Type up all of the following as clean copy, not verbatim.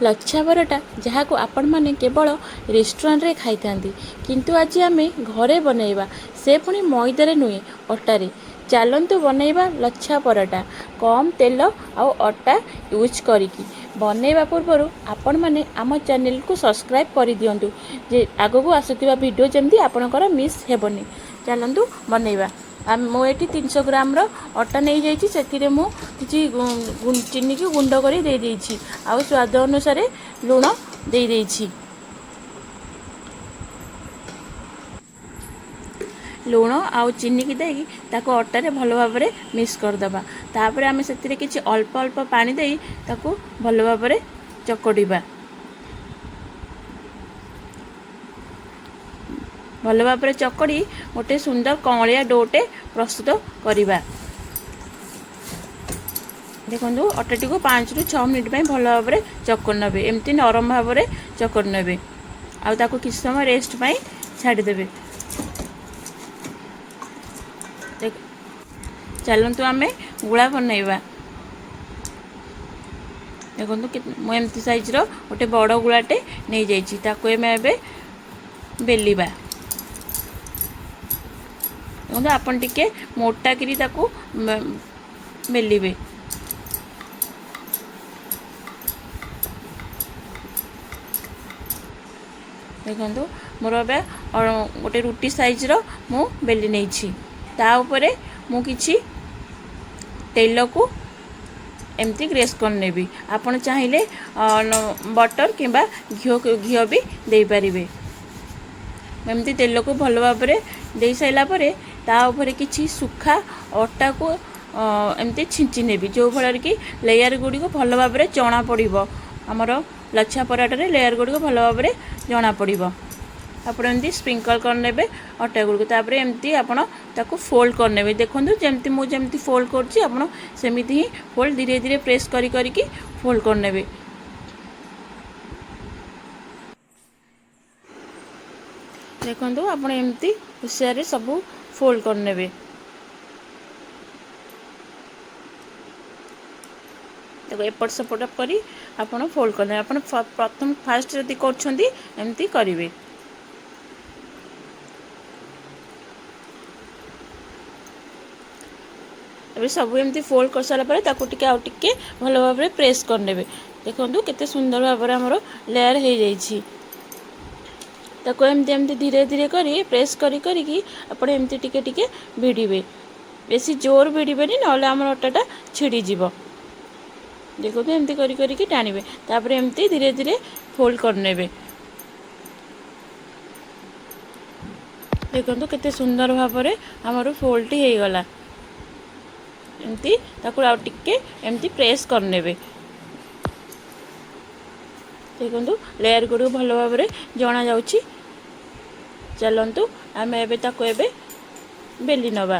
लच्छा पराटा जहाँ को आपण मैंने केवल रेस्टोरेंट रे खाई था किंतु आज आम घरे बनैबा से पुणी मैदारे नुहे अटारे। चलतु बनैबा लच्छा पराटा कम तेल आउ अटा यूज करिकी बनैबा पूर्व आपण मैंने आम चैनल को सब्सक्राइब कर दिंतु जे आगक आसुवा वीडियो जमी आपणकर मिस हेबनी। चलतु बनैबा मुझे 300 ग्राम अटा नहीं जाइए से चीनी की गुंड कर दे देइछि आउ स्वाद अनुसार लुण दे देइछि। लुण आउ चीनी की देकी ताको अटारे भल भाव में मिक्स करदबा। तापर आम से किसी अल्प अल्प पानी दे ताको भल भाव में चकड़िबा। भल भाव में चकड़ी गोटे सुंदर कौलिया डोटे प्रस्तुत करवा। देखो अटाटी को 5 ରୁ 6 मिनट में भल भाव में चकड़ ने एमती नरम भाव में चकड़ ने आउ किस समय रेस्ट पाई छाड़देवे। चलतु आम गुला बनैबा। देखो मुझे साइज गोटे बड़ गुलाटे नहीं जाइए बेलिबा। देखो आपन टिके मोटा करी ताकू बेलिबे। देखो मोर ए गोटे रुटी साइज मु बेली नहीं ता उपरे मु किछि तेल को एमती ग्रेस कर नेबी। आपन चाहिए बटर किंबा घिओ भी दे पारिबे। एमती तेल को भल भाव में दे साइला परे ता उपरे किछि सुखा अटा को एमती छिंची नेबी जो फल कि लेयर गुड़ी को भल भाव में जना पड़ो। आमर लच्छा पराठा रे लेयर गुड़ी को भल भाव में जना पड़ो। आपड़ एमती स्प्रिंकल करने अटा गुड़ को एमती आपड़ ताको फोल्ड करने। देखो जमती मुझे फोल्ड करमती ही फोल्ड धीरे धीरे प्रेस करी फोल्ड करने। देखो आप एमती होशियार सब फोल्ड करने। देखो एपट सेपट करी आपड़ फोल्ड करने। आप प्रथम फास्ट जदि करमती करेंगे। तब सब एमती फोल्ड कर सारापर टे भल भाव में प्रेस करने। देखो केते सुंदर भाव में आमर लेयर हो जाइए। ताको एमती एमती धीरे धीरे करी प्रेस करी आप एमती टिके टिके भिड़े। बेसी जोर भिड़े ना आमर अटाटा छिड़ीज। देखो एमती करी टाणिबे। तापर एमती धीरे धीरे फोल्ड करने। देखो केते सुंदर भाव में आमर फोल्ड हो गला। एमती ताको आउ टिके एमती प्रेस करने। देखो लेयर गुड़ भल भाव में जना जाउछि। चलतु आम एबे बेली नवा।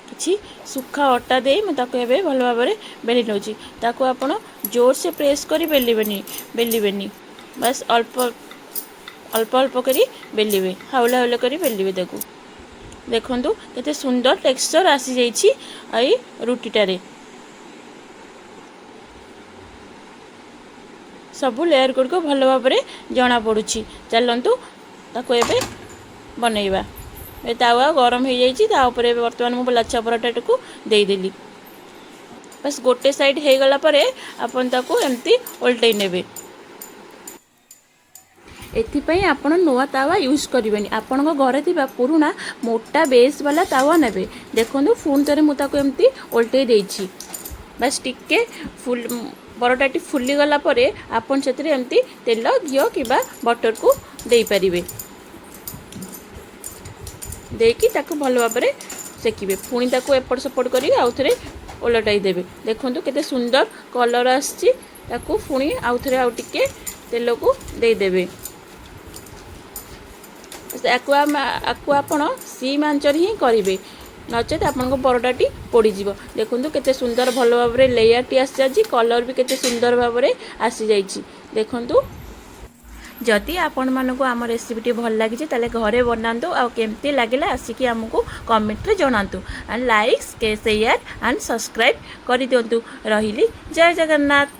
किछि सुखा अटा दे मुझे भल भाव में बेली नौची। ताको आपण जोर से प्रेस करी बेलिबेनी बस अल्प अल्प अल्प करी बेलिबे। हाउला हाउला करी बेलिबे। देखो केते सुंदर टेक्सचर आसी जाइछि आई रुटीटारे। सबू लेयर गुड़ को भल भाव में जना पड़ुछि। चलतु ताको एबे बनैबा। तावा गरम हो जाइछि। ता ऊपर बर्तमान मु लच्छा पराठा को देदेली। बस गोटे साइड हो गला परे आपन ताको एमती उल्टै नेबे। एथिपाई आपण नुआ तावा यूज करेंगे। आपण घरे थी पुराणा मोटा बेस वाला तावा ने। देखो पुणी थे मुझे एमती उल्टे देछि। बस टिके फुल पराठाटी फुली गला परे आपण से एमती तेल घिओ कि बटर को दे पारिबे। देकी ताको भल भाव में सेकिबे। पुणी ताको एपट सेपट करी आउ थे ओलटाई देबे। देखो केते सुंदर कलर आछि। ताको पुणी आउ थे आउ टिके तेल को दे देबे। आपको आपण सीम आंचर ही करेंगे नचेत आपन परोटाटी पोड़ीज। देखो केते सुंदर भल भाव में लेयर टी आसी कलर भी केते सुंदर भाव में आसी जाइए। देखो जदि आपण मानक आम रेसिपीटी भल लगी ताले घरे बनातु आ केमती लगे आसिक आमको कमेंट रे जनातु and like share and subscribe कर दिंतु। रही जय जगन्नाथ।